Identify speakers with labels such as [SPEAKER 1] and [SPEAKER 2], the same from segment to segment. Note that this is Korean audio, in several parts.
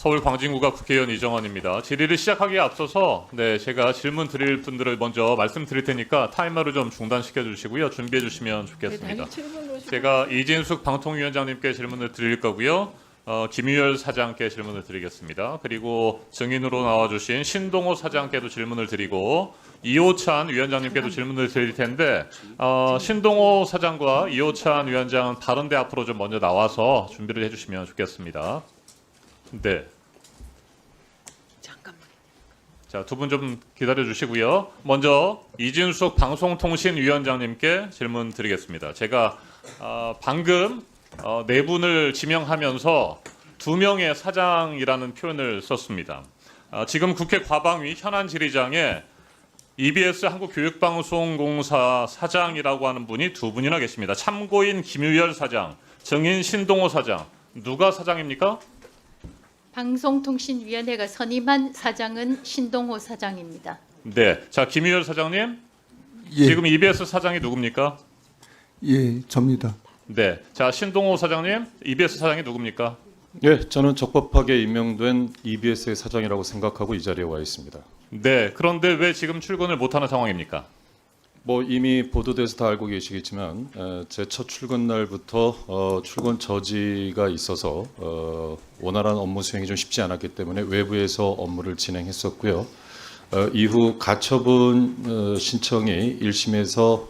[SPEAKER 1] 서울 광진구가 국회의원 이정원입니다. 질의를 시작하기에 앞서서 제가 질문 드릴 분들을 먼저 말씀드릴 테니까 타이머를 좀 중단시켜 주시고요. 준비해 주시면 좋겠습니다. 제가 이진숙 방통위원장님께 질문을 드릴 거고요. 김유열 사장께 질문을 드리겠습니다. 그리고 증인으로 나와주신 신동호 사장께도 질문을 드리고 이호찬 위원장님께도 질문을 드릴 텐데 신동호 사장과 이호찬 위원장은 다른데 앞으로 좀 먼저 나와서 준비를 해주시면 좋겠습니다. 네.
[SPEAKER 2] 잠깐만.
[SPEAKER 1] 자, 두 분 좀 기다려 주시고요. 먼저 이진숙 방송통신위원장님께 질문 드리겠습니다. 제가 방금 네 분을 지명하면서 두 명의 사장이라는 표현을 썼습니다. 지금 국회 과방위 현안 질의장에 EBS 한국교육방송공사 사장이라고 하는 분이 두 분이나 계십니다. 참고인 김유열 사장, 증인 신동호 사장. 누가 사장입니까?
[SPEAKER 2] 방송통신위원회가 선임한 사장은 신동호 사장입니다.
[SPEAKER 1] 네. 자, 김유열 사장님.
[SPEAKER 3] 예,
[SPEAKER 1] 지금 EBS 사장이 누굽니까?
[SPEAKER 3] 예, 접니다.
[SPEAKER 1] 네. 자, 신동호 사장님. EBS 사장이 누굽니까?
[SPEAKER 4] 예, 저는 적법하게 임명된 EBS의 사장이라고 생각하고 이 자리에 와 있습니다.
[SPEAKER 1] 네. 그런데 왜 지금 출근을 못하는 상황입니까?
[SPEAKER 4] 뭐 이미 보도돼서 다 알고 계시겠지만 제 첫 출근 날부터 출근 저지가 있어서 원활한 업무 수행이 좀 쉽지 않았기 때문에 외부에서 업무를 진행했었고요. 이후 가처분 신청이 1심에서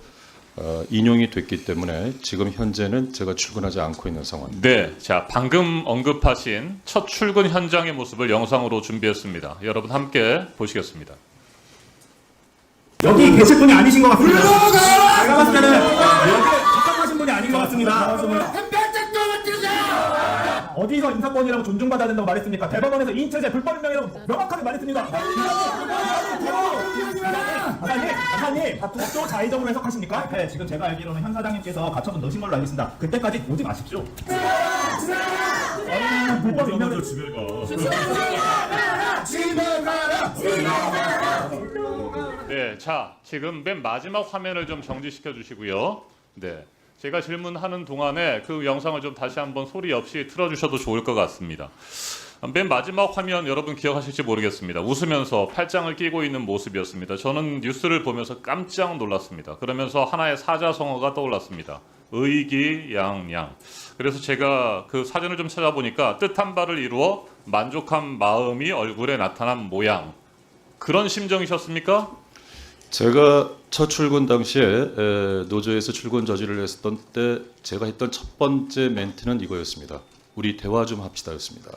[SPEAKER 4] 인용이 됐기 때문에 지금 현재는 제가 출근하지 않고 있는 상황입니다.
[SPEAKER 1] 네. 자, 방금 언급하신 첫 출근 현장의 모습을 영상으로 준비했습니다. 여러분 함께 보시겠습니다.
[SPEAKER 5] 여기 계실 분이 아니신 것 같습니다. 제가 봤을 때는 여기 입각하신 분이 아닌 것 같습니다. 어디서 인사권이라고 존중받아야 된다고 말했습니까? 대법원에서 인체제 불법임명이라고 명확하게 말했습니다. 아사님, 또 자의적으로 해석하십니까? 네, 지금 제가 알기로는 현 사장님께서 가처분 넣으신 걸로 알고 있습니다. 그때까지 오지 마십시오. 불법 임명을 집에
[SPEAKER 1] 네, 자, 지금 맨 마지막 화면을 좀 정지시켜 주시고요. 네, 제가 질문하는 동안에 그 영상을 좀 다시 한번 소리 없이 틀어주셔도 좋을 것 같습니다. 맨 마지막 화면 여러분 기억하실지 모르겠습니다. 웃으면서 팔짱을 끼고 있는 모습이었습니다. 저는 뉴스를 보면서 깜짝 놀랐습니다. 그러면서 하나의 사자성어가 떠올랐습니다. 의기양양. 그래서 제가 그 사진을 좀 찾아보니까 뜻한 바를 이루어 만족한 마음이 얼굴에 나타난 모양. 그런 심정이셨습니까?
[SPEAKER 4] 제가 첫 출근 당시에 노조에서 출근 저지를 했었던 때 제가 했던 첫 번째 멘트는 이거였습니다. 우리 대화 좀 합시다였습니다.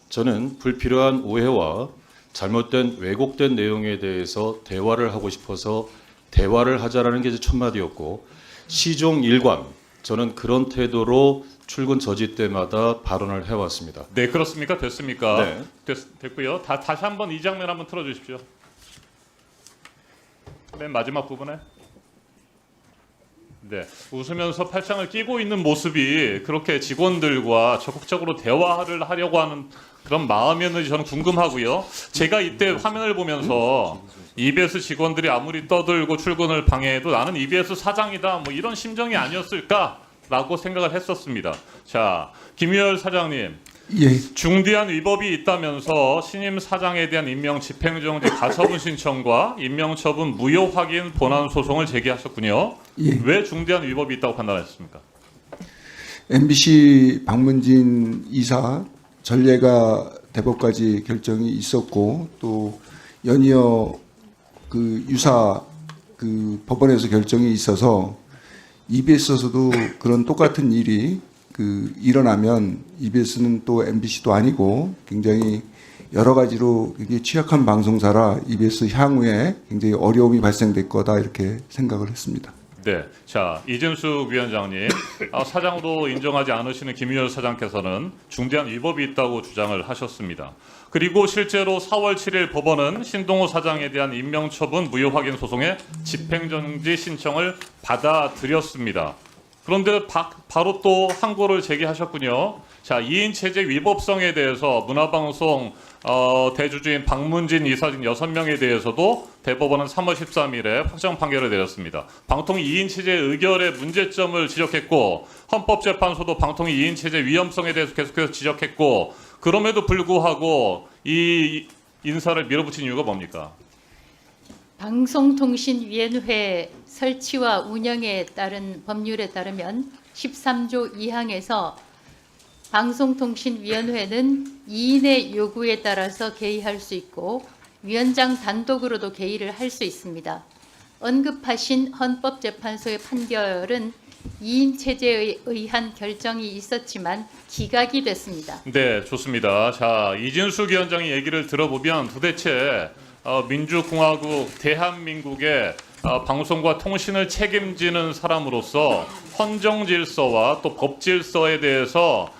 [SPEAKER 4] 저는 불필요한 오해와 잘못된 왜곡된 내용에 대해서 대화를 하고 싶어서 대화를 하자라는 게 제 첫 마디였고 시종 일관 저는 그런 태도로 출근 저지 때마다 발언을 해왔습니다.
[SPEAKER 1] 네, 그렇습니까? 됐습니까?
[SPEAKER 4] 네.
[SPEAKER 1] 됐고요. 다시 한번 이 장면 한번 틀어주십시오. 맨 마지막 부분에. 네, 웃으면서 팔짱을 끼고 있는 모습이 그렇게 직원들과 적극적으로 대화를 하려고 하는 그런 마음이었는지 저는 궁금하고요. 제가 이때 화면을 보면서 EBS 직원들이 아무리 떠들고 출근을 방해해도 나는 EBS 사장이다 뭐 이런 심정이 아니었을까라고 생각을 했었습니다. 자, 김유열 사장님.
[SPEAKER 3] 예,
[SPEAKER 1] 중대한 위법이 있다면서 신임 사장에 대한 임명 집행정지 가처분 신청과 임명처분 무효 확인 본안 소송을 제기하셨군요.
[SPEAKER 3] 예.
[SPEAKER 1] 왜 중대한 위법이 있다고 판단하셨습니까?
[SPEAKER 3] MBC 박문진 이사 전례가 대법까지 결정이 있었고 또 연이어 그 유사 그 법원에서 결정이 있어서 EBS에서도 그런 똑같은 일이 일어나면 EBS는 또 MBC도 아니고 굉장히 여러 가지로 굉장히 취약한 방송사라 EBS 향후에 굉장히 어려움이 발생될 거다 이렇게 생각을 했습니다.
[SPEAKER 1] 네, 자 이진숙 위원장님 사장으로 인정하지 않으시는 김유열 사장께서는 중대한 위법이 있다고 주장을 하셨습니다. 그리고 실제로 4월 7일 법원은 신동호 사장에 대한 임명처분 무효 확인 소송의 집행정지 신청을 받아들였습니다. 그런데 바로 또 항고를 제기하셨군요. 자, 2인 체제 위법성에 대해서 문화방송 대주주인 박문진 이사진 6명에 대해서도 대법원은 3월 13일에 확정 판결을 내렸습니다. 방통위 2인 체제 의결의 문제점을 지적했고 헌법재판소도 방통위 2인 체제 위헌성에 대해서 계속해서 지적했고 그럼에도 불구하고 이 인사를 밀어붙인 이유가 뭡니까?
[SPEAKER 2] 방송통신위원회 설치와 운영에 따른 법률에 따르면 13조 2항에서 방송통신위원회는 이인의 요구에 따라서 개의할 수 있고 위원장 단독으로도 개의를 할 수 있습니다. 언급하신 헌법재판소의 판결은 2인 체제에 의한 결정이 있었지만 기각이 됐습니다.
[SPEAKER 1] 네, 좋습니다. 자, 이진숙 위원장의 얘기를 들어보면 도대체 민주공화국 대한민국의 방송과 통신을 책임지는 사람으로서 헌정 질서와 또 법 질서에 대해서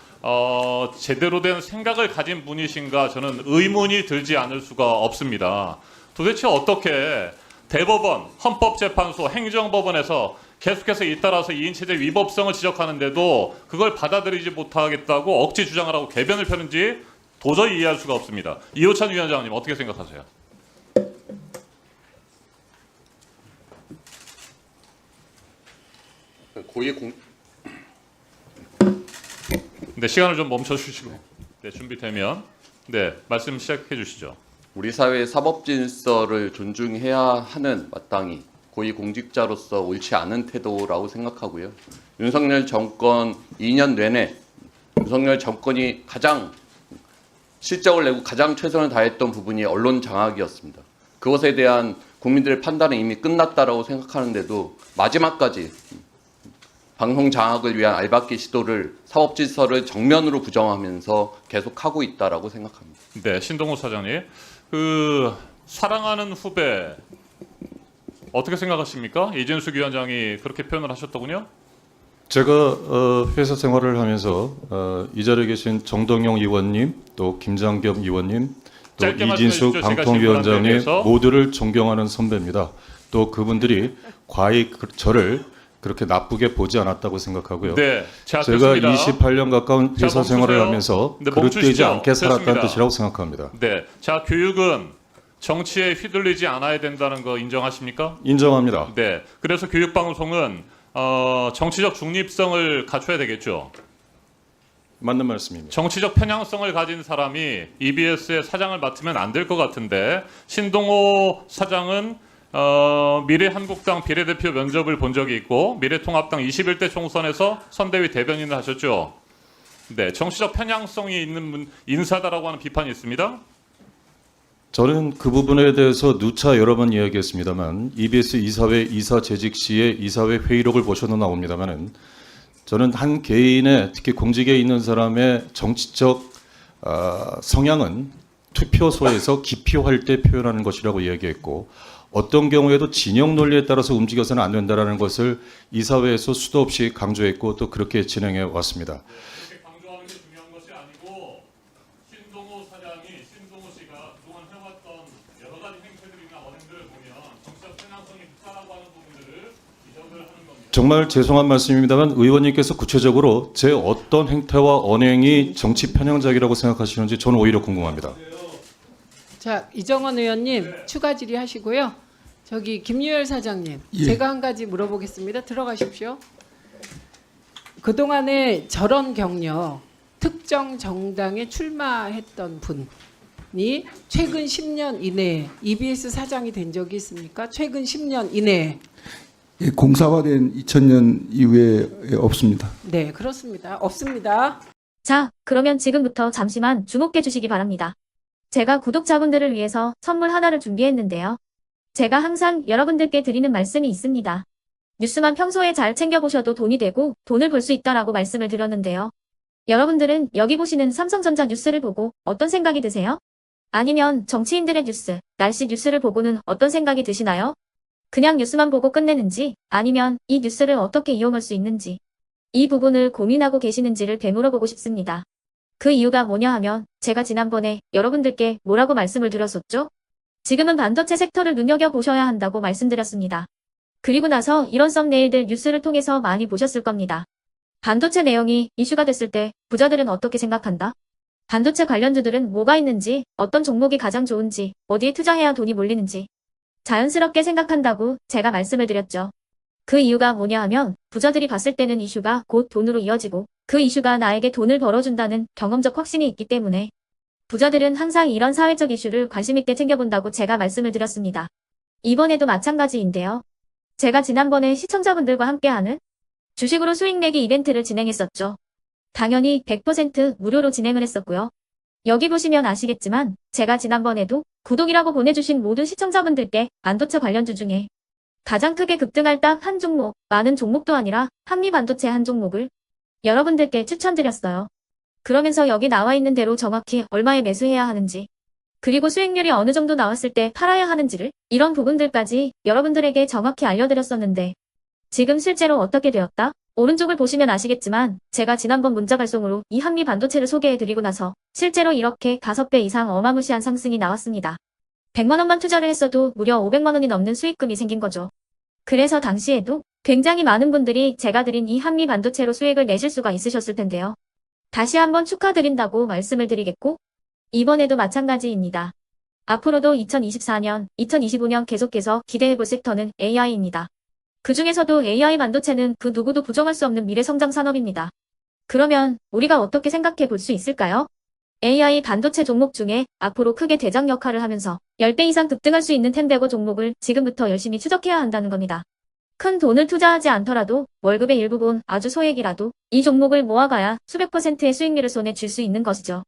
[SPEAKER 1] 제대로 된 생각을 가진 분이신가 저는 의문이 들지 않을 수가 없습니다. 도대체 어떻게 대법원, 헌법재판소, 행정법원에서 계속해서 잇따라서 2인체제 위법성을 지적하는데도 그걸 받아들이지 못하겠다고 억지 주장을 하고 궤변을 펴는지 도저히 이해할 수가 없습니다. 이호찬 위원장님 어떻게 생각하세요? 네, 시간을 좀 멈춰 주시고 네, 준비되면 네, 말씀 시작해 주시죠.
[SPEAKER 6] 우리 사회의 사법 질서를 존중해야 하는 마땅히 고위공직자로서 옳지 않은 태도라고 생각하고요. 윤석열 정권 2년 내내 윤석열 정권이 가장 실적을 내고 가장 최선을 다했던 부분이 언론 장악이었습니다. 그것에 대한 국민들의 판단은 이미 끝났다라고 생각하는데도 마지막까지 방송 장악을 위한 알박기 시도를 사법 질서를 정면으로 부정하면서 계속하고 있다라고 생각합니다.
[SPEAKER 1] 네, 신동호 사장님. 사랑하는 후배 어떻게 생각하십니까? 이진숙 위원장이 그렇게 표현을 하셨더군요.
[SPEAKER 4] 제가 회사 생활을 하면서 이 자리에 계신 정동영 의원님, 또 김장겸 의원님, 또
[SPEAKER 1] 짧게 말씀해
[SPEAKER 4] 이진숙
[SPEAKER 1] 주십시오. 제가
[SPEAKER 4] 방통위원장님
[SPEAKER 1] 질문한 데에 대해서.
[SPEAKER 4] 모두를 존경하는 선배입니다. 또 그분들이 과히 저를 그렇게 나쁘게 보지 않았다고 생각하고요.
[SPEAKER 1] 네, 자,
[SPEAKER 4] 제가
[SPEAKER 1] 됐습니다.
[SPEAKER 4] 28년 가까운
[SPEAKER 1] 자,
[SPEAKER 4] 회사 생활을
[SPEAKER 1] 멈추세요.
[SPEAKER 4] 하면서
[SPEAKER 1] 네,
[SPEAKER 4] 그릇되지
[SPEAKER 1] 멈추시죠.
[SPEAKER 4] 않게 살았다는
[SPEAKER 1] 됐습니다.
[SPEAKER 4] 뜻이라고 생각합니다.
[SPEAKER 1] 네, 자, 교육은 정치에 휘둘리지 않아야 된다는 거 인정하십니까?
[SPEAKER 4] 인정합니다.
[SPEAKER 1] 네, 그래서 교육방송은 정치적 중립성을 갖춰야 되겠죠.
[SPEAKER 4] 맞는 말씀입니다.
[SPEAKER 1] 정치적 편향성을 가진 사람이 EBS의 사장을 맡으면 안 될 것 같은데 신동호 사장은 미래한국당 비례대표 면접을 본 적이 있고 미래통합당 21대 총선에서 선대위 대변인을 하셨죠. 네, 정치적 편향성이 있는 인사다라고 하는 비판이 있습니다.
[SPEAKER 4] 저는 그 부분에 대해서 누차 여러 번 이야기했습니다만 EBS 이사회 이사 재직 시에 이사회 회의록을 보셔도 나옵니다만은 저는 한 개인의 특히 공직에 있는 사람의 정치적 성향은 투표소에서 기표할 때 표현하는 것이라고 이야기했고 어떤 경우에도 진영 논리에 따라서 움직여서는 안 된다라는 것을 이사회에서 수도 없이 강조했고 또 그렇게 진행해 왔습니다.
[SPEAKER 1] 그렇게 강조하는 게 중요한 것이 아니고 신동호 사장이 신동호 씨가 그동안 해왔던 여러 가지 행태들이나 언행들을 보면 정치적 편향성이 있다라고 하는 부분들을 지적을 하는 겁니다.
[SPEAKER 4] 정말 죄송한 말씀입니다만 의원님께서 구체적으로 제 어떤 행태와 언행이 정치 편향적이라고 생각하시는지 저는 오히려 궁금합니다.
[SPEAKER 7] 자, 이정원 의원님 추가 질의하시고요. 저기 김유열 사장님,
[SPEAKER 3] 예.
[SPEAKER 7] 제가 한 가지 물어보겠습니다. 들어가십시오. 그동안에 저런 경력, 특정 정당에 출마했던 분이 최근 10년 이내에 EBS 사장이 된 적이 있습니까? 최근 10년 이내에.
[SPEAKER 3] 예, 공사화된 2000년 이후에 없습니다.
[SPEAKER 7] 네, 그렇습니다. 없습니다.
[SPEAKER 8] 자, 그러면 지금부터 잠시만 주목해 주시기 바랍니다. 제가 구독자분들을 위해서 선물 하나를 준비했는데요. 제가 항상 여러분들께 드리는 말씀이 있습니다. 뉴스만 평소에 잘 챙겨보셔도 돈이 되고 돈을 벌 수 있다라고 말씀을 드렸는데요. 여러분들은 여기 보시는 삼성전자 뉴스를 보고 어떤 생각이 드세요? 아니면 정치인들의 뉴스, 날씨 뉴스를 보고는 어떤 생각이 드시나요? 그냥 뉴스만 보고 끝내는지 아니면 이 뉴스를 어떻게 이용할 수 있는지 이 부분을 고민하고 계시는지를 되물어보고 싶습니다. 그 이유가 뭐냐 하면 제가 지난번에 여러분들께 뭐라고 말씀을 드렸었죠? 지금은 반도체 섹터를 눈여겨보셔야 한다고 말씀드렸습니다. 그리고 나서 이런 썸네일들 뉴스를 통해서 많이 보셨을 겁니다. 반도체 내용이 이슈가 됐을 때 부자들은 어떻게 생각한다? 반도체 관련주들은 뭐가 있는지, 어떤 종목이 가장 좋은지, 어디에 투자해야 돈이 몰리는지 자연스럽게 생각한다고 제가 말씀을 드렸죠. 그 이유가 뭐냐 하면 부자들이 봤을 때는 이슈가 곧 돈으로 이어지고 그 이슈가 나에게 돈을 벌어준다는 경험적 확신이 있기 때문에 부자들은 항상 이런 사회적 이슈를 관심 있게 챙겨본다고 제가 말씀을 드렸습니다. 이번에도 마찬가지인데요. 제가 지난번에 시청자분들과 함께하는 주식으로 수익 내기 이벤트를 진행했었죠. 당연히 100% 무료로 진행을 했었고요. 여기 보시면 아시겠지만 제가 지난번에도 구독이라고 보내주신 모든 시청자분들께 반도체 관련주 중에 가장 크게 급등할 딱 한 종목, 많은 종목도 아니라 한미반도체 한 종목을 여러분들께 추천드렸어요. 그러면서 여기 나와 있는 대로 정확히 얼마에 매수해야 하는지, 그리고 수익률이 어느 정도 나왔을 때 팔아야 하는지를, 이런 부분들까지 여러분들에게 정확히 알려드렸었는데 지금 실제로 어떻게 되었다? 오른쪽을 보시면 아시겠지만 제가 지난번 문자 발송으로 이 한미 반도체를 소개해드리고 나서 실제로 이렇게 5배 이상 어마무시한 상승이 나왔습니다. 100만 원만 투자를 했어도 무려 500만 원이 넘는 수익금이 생긴 거죠. 그래서 당시에도 굉장히 많은 분들이 제가 드린 이 한미 반도체로 수익을 내실 수가 있으셨을 텐데요. 다시 한번 축하드린다고 말씀을 드리겠고, 이번에도 마찬가지입니다. 앞으로도 2024년, 2025년 계속해서 기대해볼 섹터는 AI입니다. 그 중에서도 AI 반도체는 그 누구도 부정할 수 없는 미래 성장 산업입니다. 그러면 우리가 어떻게 생각해 볼 수 있을까요? AI 반도체 종목 중에 앞으로 크게 대장 역할을 하면서 10배 이상 급등할 수 있는 템베고 종목을 지금부터 열심히 추적해야 한다는 겁니다. 큰 돈을 투자하지 않더라도 월급의 일부분, 아주 소액이라도 이 종목을 모아가야 수백 %의 수익률을 손에 쥘 수 있는 것이죠.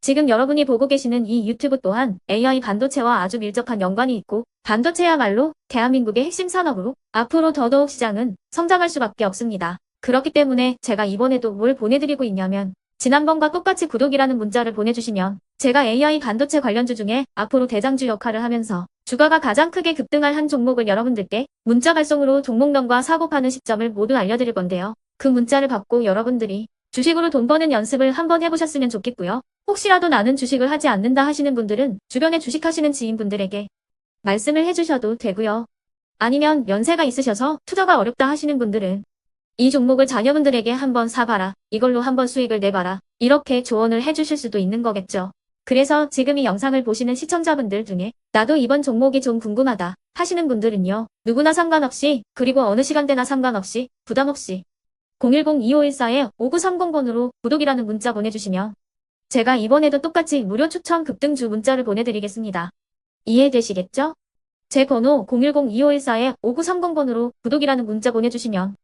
[SPEAKER 8] 지금 여러분이 보고 계시는 이 유튜브 또한 AI 반도체와 아주 밀접한 연관이 있고, 반도체야말로 대한민국의 핵심 산업으로 앞으로 더더욱 시장은 성장할 수밖에 없습니다. 그렇기 때문에 제가 이번에도 뭘 보내드리고 있냐면, 지난번과 똑같이 구독이라는 문자를 보내주시면 제가 AI 반도체 관련주 중에 앞으로 대장주 역할을 하면서 주가가 가장 크게 급등할 한 종목을 여러분들께 문자 발송으로 종목명과 사고 파는 시점을 모두 알려드릴 건데요. 그 문자를 받고 여러분들이 주식으로 돈 버는 연습을 한번 해보셨으면 좋겠고요. 혹시라도 나는 주식을 하지 않는다 하시는 분들은 주변에 주식하시는 지인분들에게 말씀을 해주셔도 되고요. 아니면 연세가 있으셔서 투자가 어렵다 하시는 분들은 이 종목을 자녀분들에게 한번 사봐라, 이걸로 한번 수익을 내봐라, 이렇게 조언을 해주실 수도 있는 거겠죠. 그래서 지금 이 영상을 보시는 시청자분들 중에 나도 이번 종목이 좀 궁금하다 하시는 분들은요, 누구나 상관없이, 그리고 어느 시간대나 상관없이 부담 없이 010-2514-5930번으로 구독이라는 문자 보내주시면 제가 이번에도 똑같이 무료 추천 급등주 문자를 보내드리겠습니다. 이해되시겠죠? 제 번호 010-2514-5930번으로 구독이라는 문자 보내주시면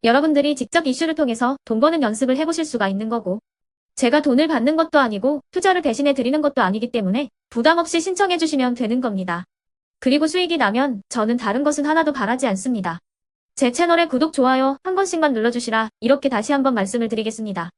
[SPEAKER 8] 여러분들이 직접 이슈를 통해서 돈 버는 연습을 해보실 수가 있는 거고, 제가 돈을 받는 것도 아니고 투자를 대신해 드리는 것도 아니기 때문에 부담 없이 신청해 주시면 되는 겁니다. 그리고 수익이 나면 저는 다른 것은 하나도 바라지 않습니다. 제 채널에 구독, 좋아요 한 번씩만 눌러주시라, 이렇게 다시 한번 말씀을 드리겠습니다.